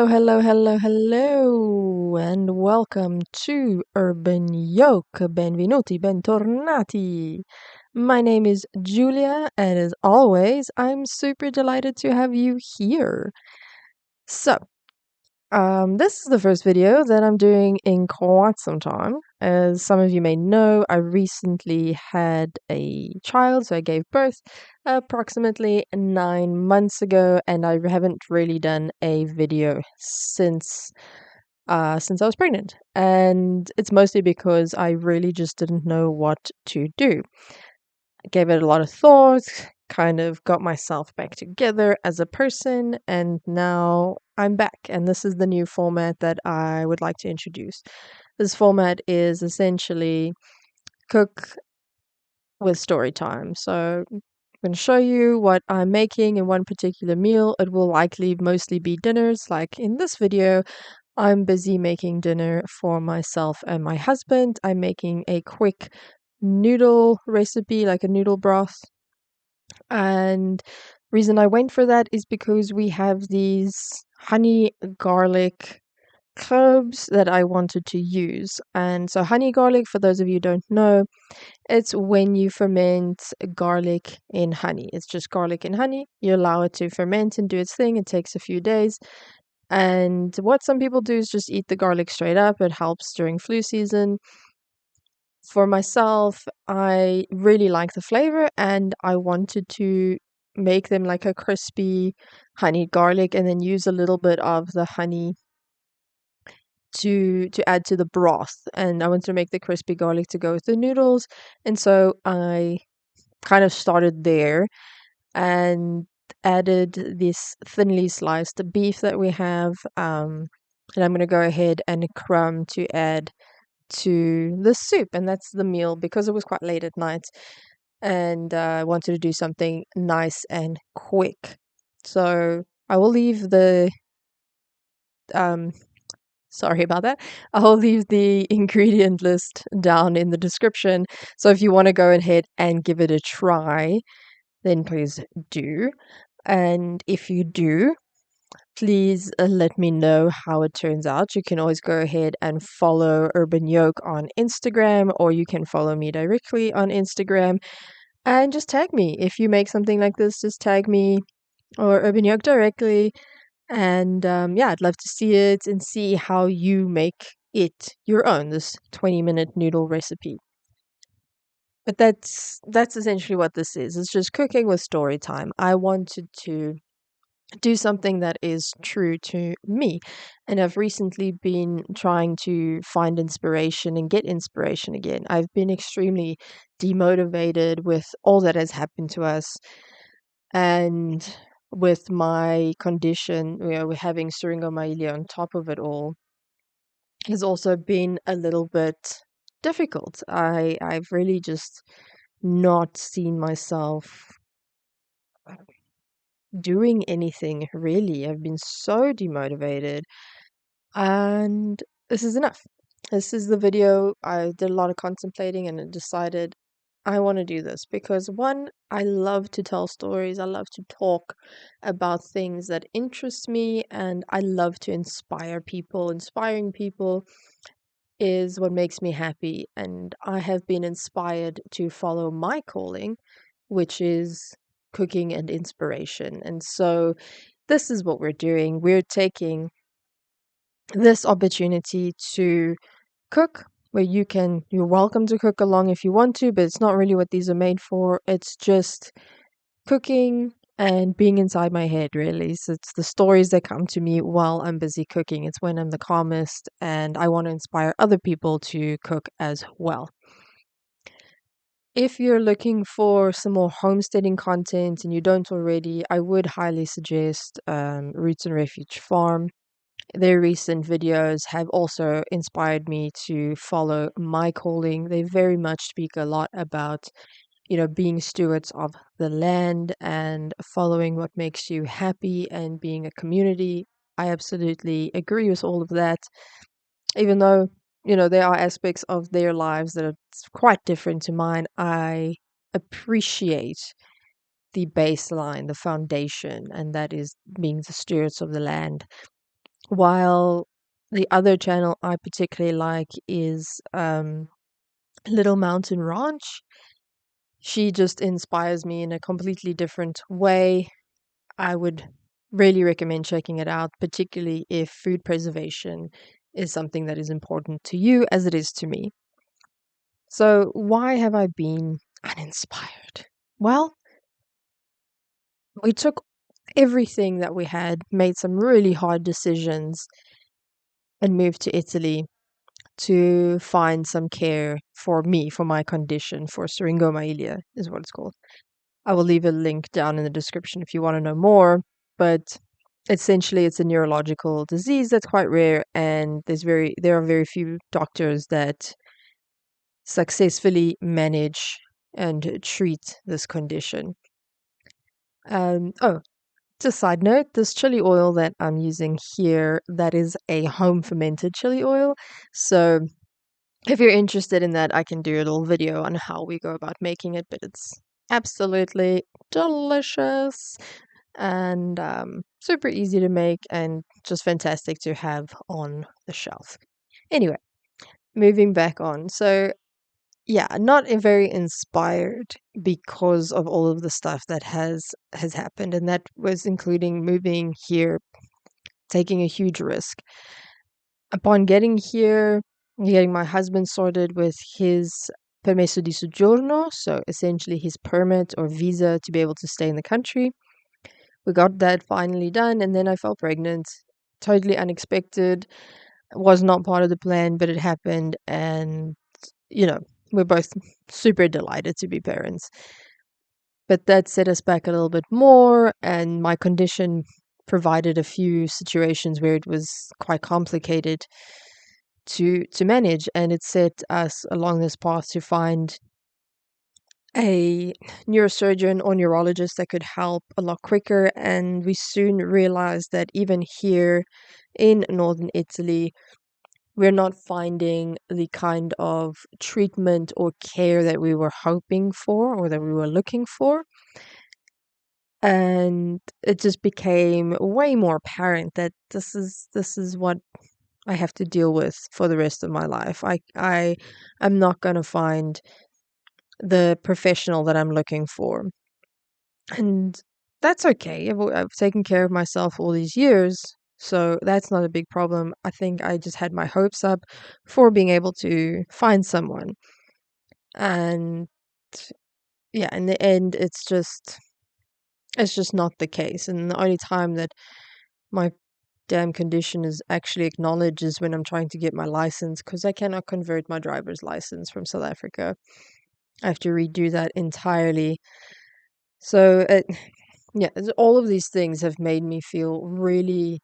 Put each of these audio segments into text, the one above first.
Hello, and welcome to Urban Yoke. Benvenuti, bentornati. My name is Giulia, and as always, I'm super delighted to have you here. So, this is the first video that I'm doing in quite some time. As some of you may know, I recently had a child, so I gave birth approximately 9 months ago, and I haven't really done a video since I was pregnant. And it's mostly because I really just didn't know what to do. I gave it a lot of thought, kind of got myself back together as a person, and now I'm back. And this is the new format that I would like to introduce. This format is essentially cook with story time. So I'm going to show you what I'm making in one particular meal. It will likely mostly be dinners. Like in this video, I'm busy making dinner for myself and my husband. I'm making a quick noodle recipe, like a noodle broth. And reason I went for that is because we have these honey garlic cloves that I wanted to use. And so honey garlic, for those of you who don't know, it's when you ferment garlic in honey. It's just garlic and honey. You allow it to ferment and do its thing. It takes a few days. And what some people do is just eat the garlic straight up. It helps during flu season. For myself, I really like the flavor and I wanted to make them like a crispy honey garlic and then use a little bit of the honey to add to the broth. And I wanted to make the crispy garlic to go with the noodles. And so I kind of started there and added this thinly sliced beef that we have. And I'm going to go ahead and crumb to add to the soup. And that's the meal because it was quite late at night and I wanted to do something nice and quick. So I will leave the, um, sorry about that. I'll leave the ingredient list down in the description. So if you want to go ahead and give it a try, then please do. And if you do, please let me know how it turns out. You can always go ahead and follow Urban Yoke on Instagram, or you can follow me directly on Instagram and just tag me. If you make something like this, just tag me or Urban Yoke directly. And yeah, I'd love to see it and see how you make it your own, this 20-minute noodle recipe. But that's essentially what this is. It's just cooking with story time. I wanted to do something that is true to me. And I've recently been trying to find inspiration and get inspiration again. I've been extremely demotivated with all that has happened to us. And with my condition, we're having syringomyelia on top of it all, has also been a little bit difficult. I've really just not seen myself doing anything really. I've been so demotivated, and this is enough. This is the video. I did a lot of contemplating and I decided I want to do this because one, I love to tell stories. I love to talk about things that interest me and I love to inspire people. Inspiring people is what makes me happy, and I have been inspired to follow my calling, which is cooking and inspiration. And so this is what we're doing. We're taking this opportunity to cook where you're welcome to cook along if you want to, but it's not really what these are made for. It's just cooking and being inside my head, really. So it's the stories that come to me while I'm busy cooking. It's when I'm the calmest and I want to inspire other people to cook as well. If you're looking for some more homesteading content and you don't already, I would highly suggest Roots and Refuge Farm. Their recent videos have also inspired me to follow my calling. They very much speak a lot about, being stewards of the land and following what makes you happy and being a community. I absolutely agree with all of that, even though, there are aspects of their lives that are quite different to mine. I appreciate the baseline, the foundation, and that is being the stewards of the land. while the other channel I particularly like is Little Mountain Ranch. She just inspires me in a completely different way. I would really recommend checking it out, particularly if food preservation is something that is important to you as it is to me. So, why have I been uninspired? Well, we took everything that we had, made some really hard decisions, and moved to Italy to find some care for me, for my condition, for syringomyelia is what it's called. I will leave a link down in the description if you want to know more, but essentially it's a neurological disease that's quite rare, and there are very few doctors that successfully manage and treat this condition. Oh, just a side note, this chili oil that I'm using here, that is a home fermented chili oil. So if you're interested in that, I can do a little video on how we go about making it, but it's absolutely delicious and super easy to make and just fantastic to have on the shelf. Anyway, moving back on. So, yeah, not very inspired because of all of the stuff that has happened, and that was including moving here, taking a huge risk. Upon getting here, getting my husband sorted with his permesso di soggiorno, so essentially his permit or visa to be able to stay in the country. We got that finally done, and then I fell pregnant. Totally unexpected. Was not part of the plan, but it happened, and you know, we're both super delighted to be parents. But that set us back a little bit more, and my condition provided a few situations where it was quite complicated to manage, and it set us along this path to find a neurosurgeon or neurologist that could help a lot quicker. And we soon realized that even here in northern Italy, we're not finding the kind of treatment or care that we were hoping for or that we were looking for. And it just became way more apparent that this is what I have to deal with for the rest of my life. I'm not going to find the professional that I'm looking for. And that's okay. I've taken care of myself all these years, so that's not a big problem. I think I just had my hopes up for being able to find someone. And yeah, in the end, it's just not the case. And the only time that my damn condition is actually acknowledged is when I'm trying to get my license, because I cannot convert my driver's license from South Africa. I have to redo that entirely. So yeah, all of these things have made me feel really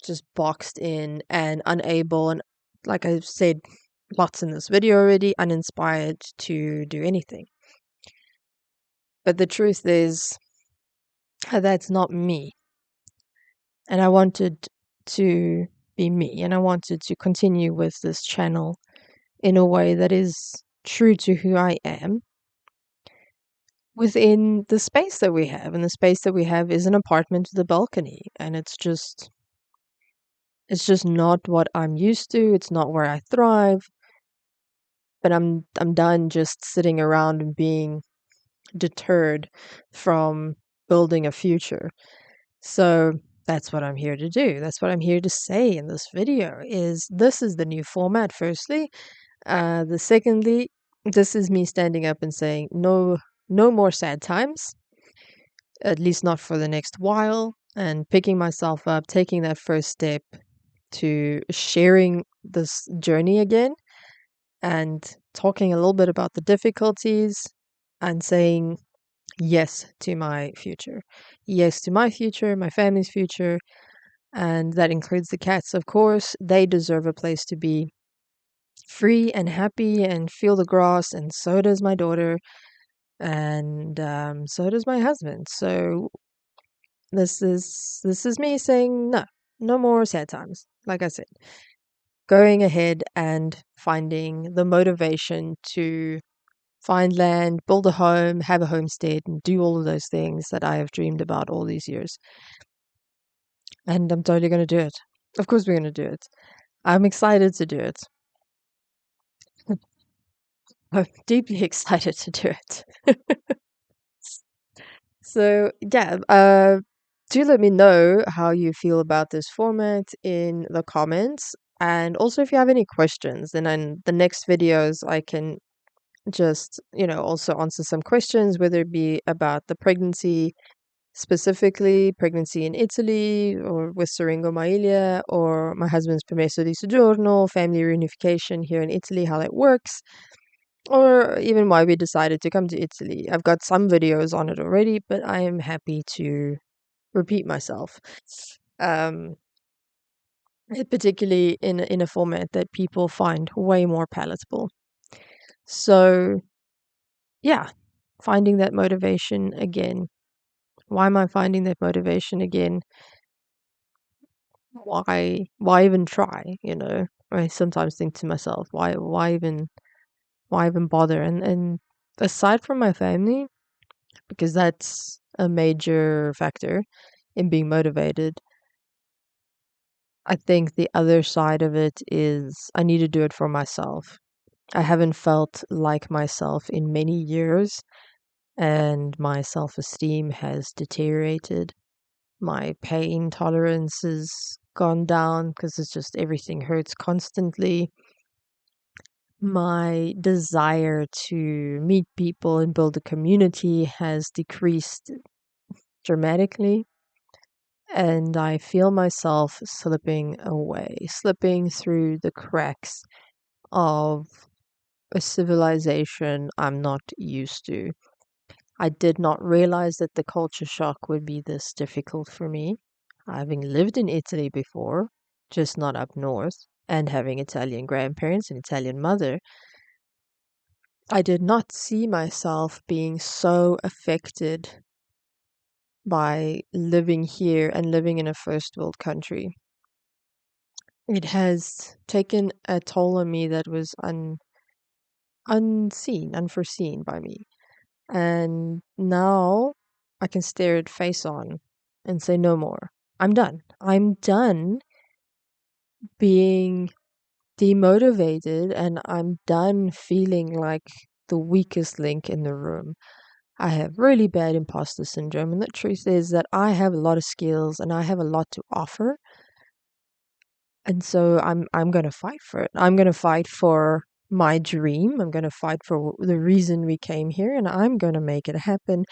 just boxed in and unable, and like I've said lots in this video already, uninspired to do anything. But the truth is, that's not me. And I wanted to be me, and I wanted to continue with this channel in a way that is true to who I am within the space that we have. And the space that we have is an apartment with a balcony, and it's just not what I'm used to. It's not where I thrive. But I'm done just sitting around and being deterred from building a future. So that's what I'm here to do. That's what I'm here to say in this video is this is the new format, firstly. The secondly, this is me standing up and saying no more sad times, at least not for the next while, and picking myself up, taking that first step to sharing this journey again and talking a little bit about the difficulties and saying yes to my future. Yes to my future, my family's future, and that includes the cats, of course. They deserve a place to be free and happy and feel the grass, and so does my daughter, and so does my husband. So this is me saying no more sad times. Like I said, going ahead and finding the motivation to find land, build a home, have a homestead, and do all of those things that I have dreamed about all these years. And I'm totally going to do it. Of course, we're going to do it. I'm excited to do it. I'm deeply excited to do it. So, yeah, do let me know how you feel about this format in the comments. And also, if you have any questions, then in the next videos, I can just, also answer some questions, whether it be about the pregnancy, specifically pregnancy in Italy or with Syringomyelia, or my husband's permesso di soggiorno, family reunification here in Italy, how that works, or even why we decided to come to Italy. I've got some videos on it already, but I am happy to repeat myself. Um, Particularly in a format that people find way more palatable. So, yeah, finding that motivation again. Why am I finding that motivation again? Why even try, I sometimes think to myself, why even bother? And aside from my family, because that's a major factor in being motivated, I think the other side of it is I need to do it for myself. I haven't felt like myself in many years, and my self-esteem has deteriorated. My pain tolerance has gone down because it's just everything hurts constantly. My desire to meet people and build a community has decreased dramatically. And I feel myself slipping away, slipping through the cracks of a civilization I'm not used to. I did not realize that the culture shock would be this difficult for me, having lived in Italy before, just not up north, and having Italian grandparents and Italian mother. I did not see myself being so affected by living here and living in a first world country. It has taken a toll on me that was unforeseen by me. And now I can stare it face on and say no more. I'm done. I'm done being demotivated, and I'm done feeling like the weakest link in the room. I have really bad imposter syndrome, and the truth is that I have a lot of skills and I have a lot to offer. And so I'm going to fight for it. I'm going to fight for my dream. I'm going to fight for the reason we came here, and I'm going to make it happen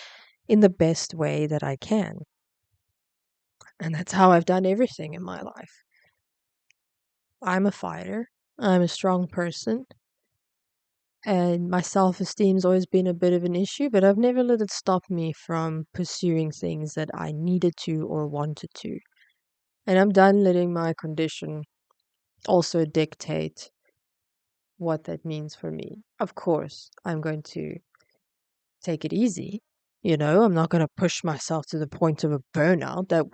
in the best way that I can. And that's how I've done everything in my life. I'm a fighter. I'm a strong person. And my self esteem's always been a bit of an issue, but I've never let it stop me from pursuing things that I needed to or wanted to. And I'm done letting my condition also dictate what that means for me. Of course, I'm going to take it easy. I'm not going to push myself to the point of a burnout that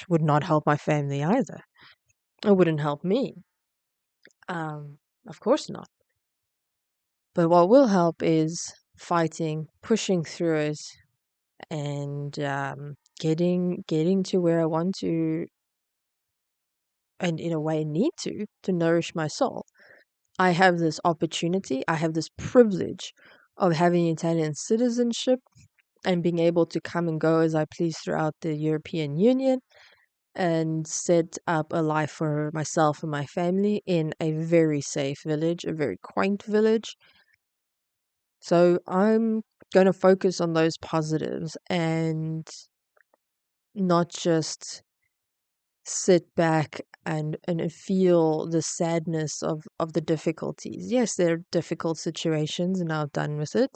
would not help my family either. It wouldn't help me. Of course not. But what will help is fighting, pushing through it, and getting to where I want to, and in a way need to nourish my soul. I have this opportunity, I have this privilege of having Italian citizenship and being able to come and go as I please throughout the European Union and set up a life for myself and my family in a very safe village, a very quaint village. So I'm going to focus on those positives and not just sit back and feel the sadness of the difficulties. Yes, there are difficult situations and I'm done with it.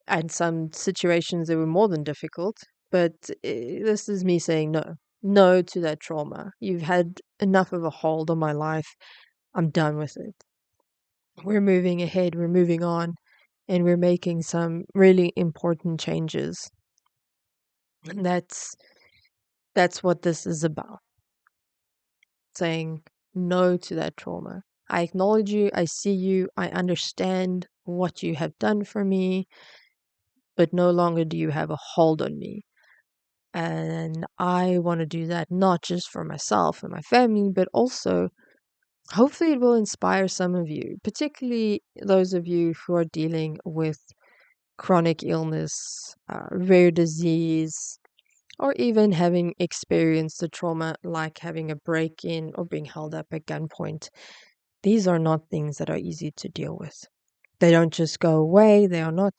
And some situations that were more than difficult, but this is me saying no. No to that trauma. You've had enough of a hold on my life. I'm done with it. We're moving ahead, we're moving on, and we're making some really important changes. And that's what this is about. Saying no to that trauma. I acknowledge you, I see you, I understand what you have done for me, but no longer do you have a hold on me. And I want to do that not just for myself and my family, but also hopefully it will inspire some of you, particularly those of you who are dealing with chronic illness, rare disease, or even having experienced a trauma like having a break in or being held up at gunpoint. These are not things that are easy to deal with. They don't just go away. They are not,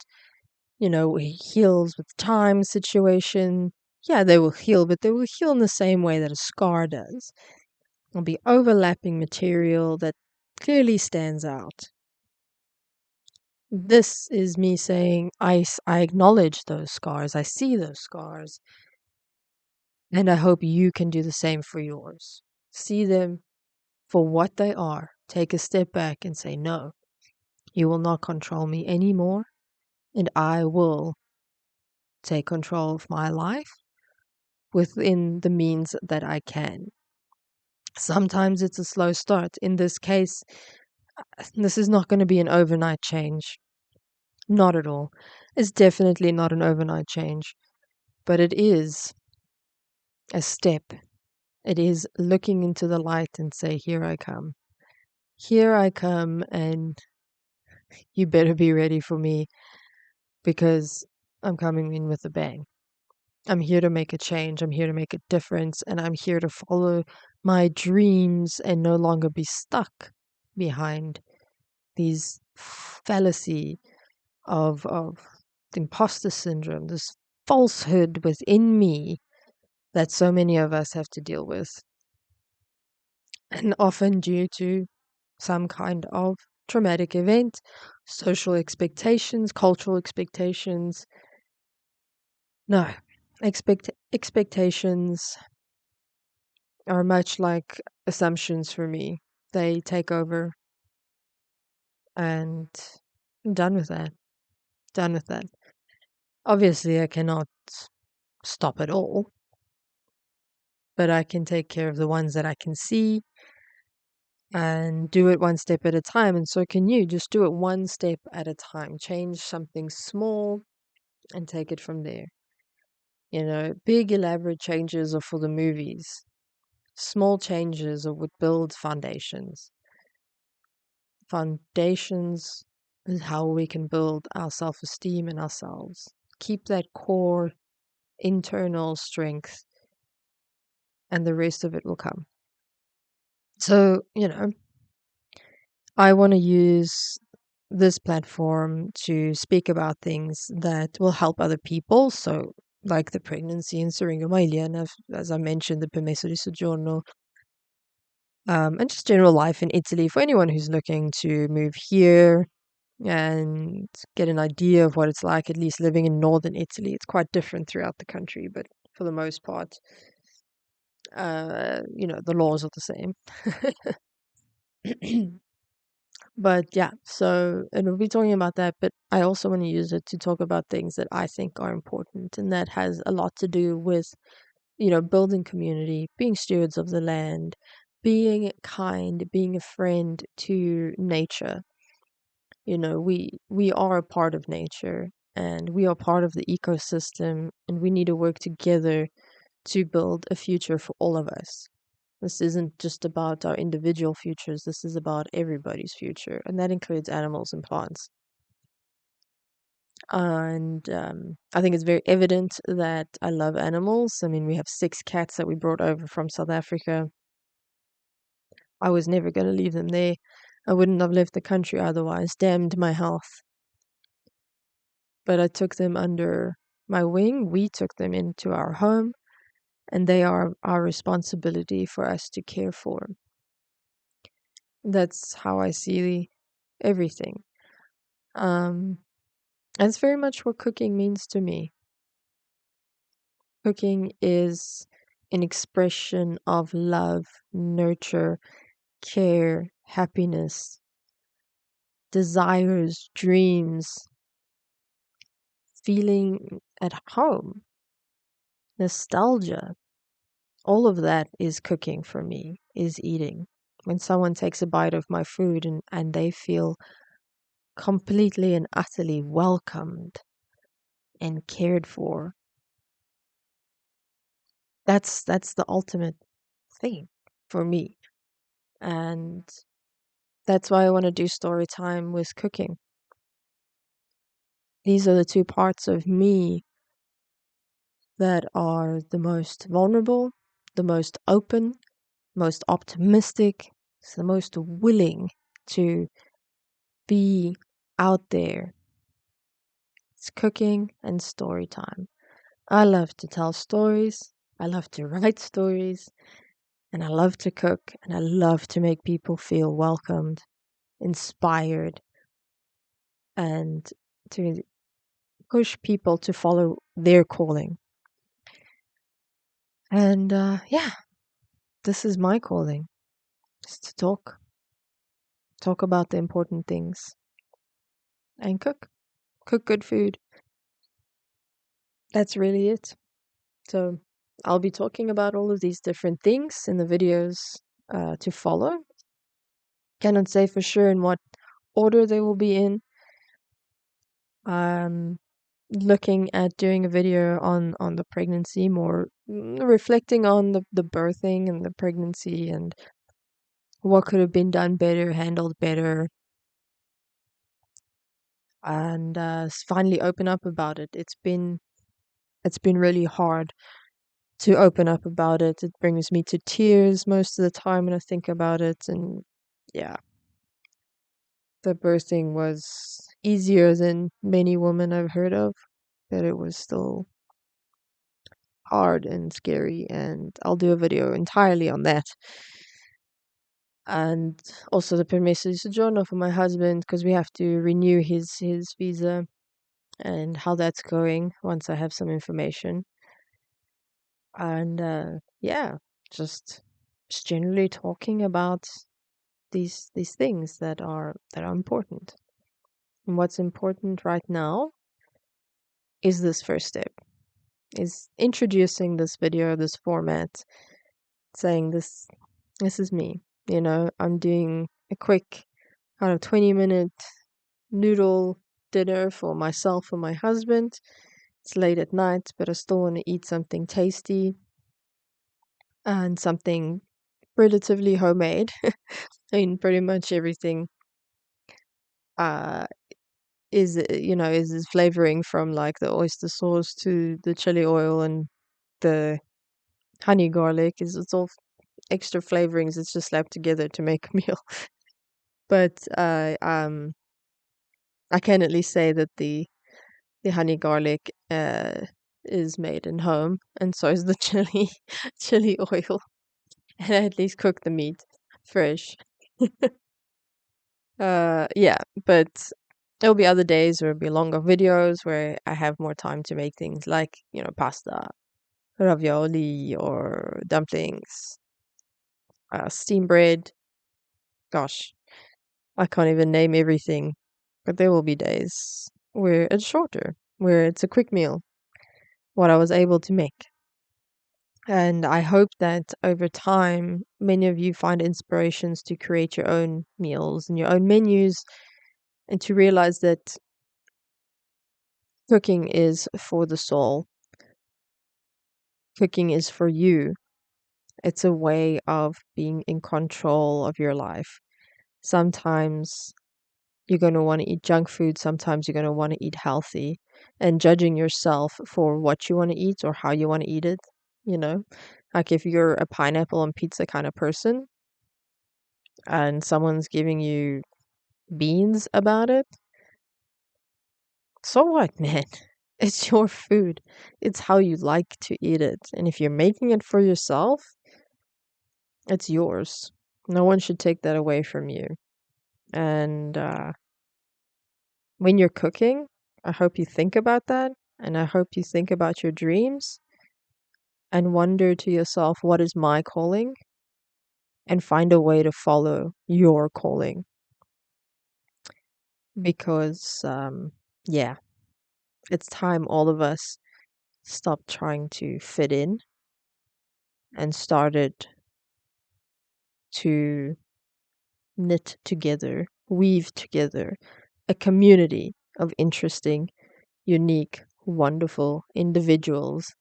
heals with time situation. Yeah, they will heal, but they will heal in the same way that a scar does. There'll be overlapping material that clearly stands out. This is me saying I acknowledge those scars. I see those scars. And I hope you can do the same for yours. See them for what they are. Take a step back and say, no, you will not control me anymore. And I will take control of my life within the means that I can. Sometimes it's a slow start. In this case, this is not going to be an overnight change. Not at all. It's definitely not an overnight change, but it is a step. It is looking into the light and say, here I come. Here I come, and you better be ready for me because I'm coming in with a bang. I'm here to make a change. I'm here to make a difference, and I'm here to follow my dreams and no longer be stuck behind these fallacy of imposter syndrome, this falsehood within me that so many of us have to deal with, and often due to some kind of traumatic event, social expectations, cultural expectations. No, expectations are much like assumptions for me. They take over, and I'm done with that. Done with that. Obviously, I cannot stop it all, but I can take care of the ones that I can see and do it one step at a time. And so can you. Just do it one step at a time. Change something small and take it from there. Big elaborate changes are for the movies. Small changes are what build foundations. Foundations is how we can build our self-esteem in ourselves. Keep that core internal strength, and the rest of it will come. So, I want to use this platform to speak about things that will help other people. So, like the pregnancy in Seringa, as I mentioned, the permesso di soggiorno, and just general life in Italy for anyone who's looking to move here and get an idea of what it's like, at least living in northern Italy. It's quite different throughout the country, but for the most part, the laws are the same. But yeah, so, and we'll be talking about that, but I also want to use it to talk about things that I think are important, and that has a lot to do with, building community, being stewards of the land, being kind, being a friend to nature. We are a part of nature, and we are part of the ecosystem, and we need to work together to build a future for all of us. This isn't just about our individual futures, this is about everybody's future, and that includes animals and plants. And I think it's very evident that I love animals. I mean, we have 6 cats that we brought over from South Africa. I was never going to leave them there. I wouldn't have left the country otherwise, damned my health. But I took them under my wing. We took them into our home, and they are our responsibility for us to care for. That's how I see everything. And it's very much what cooking means to me. Cooking is an expression of love, nurture, care, happiness, desires, dreams, feeling at home, nostalgia. All of that is cooking for me, is eating. When someone takes a bite of my food and they feel completely and utterly welcomed and cared for, That's the ultimate thing for me. And that's why I want to do story time with cooking. These are the two parts of me that are the most vulnerable, the most open, most optimistic, the most willing to be out there. It's cooking and story time. I love to tell stories. I love to write stories. And I love to cook. And I love to make people feel welcomed, inspired, and to push people to follow their calling. And yeah, this is my calling, just to talk about the important things and cook good food. That's really it. So I'll be talking about all of these different things in the videos to follow. Cannot say for sure in what order they will be in. Um, looking at doing a video on the pregnancy, more reflecting on the birthing and the pregnancy and what could have been done better, handled better, and finally open up about it. It's been really hard to open up about it. It brings me to tears most of the time when I think about it. And yeah, the birthing was easier than many women I've heard of, but it was still hard and scary. And I'll do a video entirely on that. And also the permesso di soggiorno for my husband, because we have to renew his visa and how that's going once I have some information. And yeah, just generally talking about these things that are important. And what's important right now is this first step, is introducing this video, this format, saying this is me. I'm doing a quick kind of 20-minute noodle dinner for myself and my husband. It's late at night, but I still want to eat something tasty and something relatively homemade. I mean, pretty much everything uh is flavoring, from like the oyster sauce to the chili oil and the honey garlic. It's all extra flavorings. It's just slapped together to make a meal. But I can at least say that the honey garlic is made in home, and so is the chili oil. And I at least cook the meat fresh. Yeah, but there'll be other days where it'll be longer videos where I have more time to make things like, pasta, ravioli, or dumplings, steam bread. Gosh, I can't even name everything, but there will be days where it's shorter, where it's a quick meal, what I was able to make. And I hope that over time, many of you find inspirations to create your own meals and your own menus, and to realize that cooking is for the soul. Cooking is for you. It's a way of being in control of your life. Sometimes you're going to want to eat junk food. Sometimes you're going to want to eat healthy, and judging yourself for what you want to eat or how you want to eat it, you know, like if you're a pineapple on pizza kind of person and someone's giving you beans about it, so what, man? It's your food. It's how you like to eat it. And if you're making it for yourself, it's yours. No one should take that away from you. And when you're cooking, I hope you think about that. And I hope you think about your dreams and wonder to yourself, what is my calling? And find a way to follow your calling. Because, yeah, it's time all of us stopped trying to fit in and started to knit together, weave together a community of interesting, unique, wonderful individuals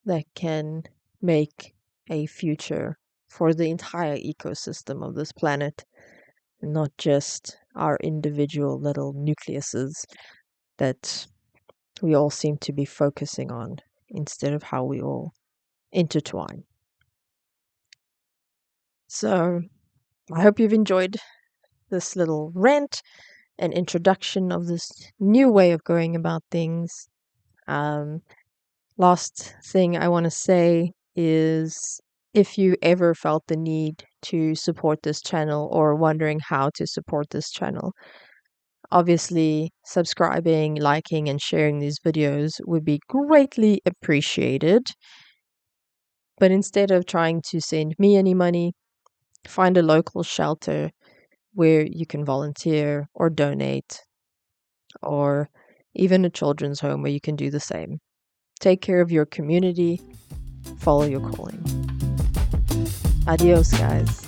that can make a future for the entire ecosystem of this planet, not just our individual little nucleuses that we all seem to be focusing on instead of how we all intertwine. So I hope you've enjoyed this little rant and introduction of this new way of going about things. Um, Last thing I want to say is if you ever felt the need to support this channel or wondering how to support this channel, obviously subscribing, liking, and sharing these videos would be greatly appreciated. But instead of trying to send me any money, find a local shelter where you can volunteer or donate, or even a children's home where you can do the same. Take care of your community, follow your calling. Adios, guys.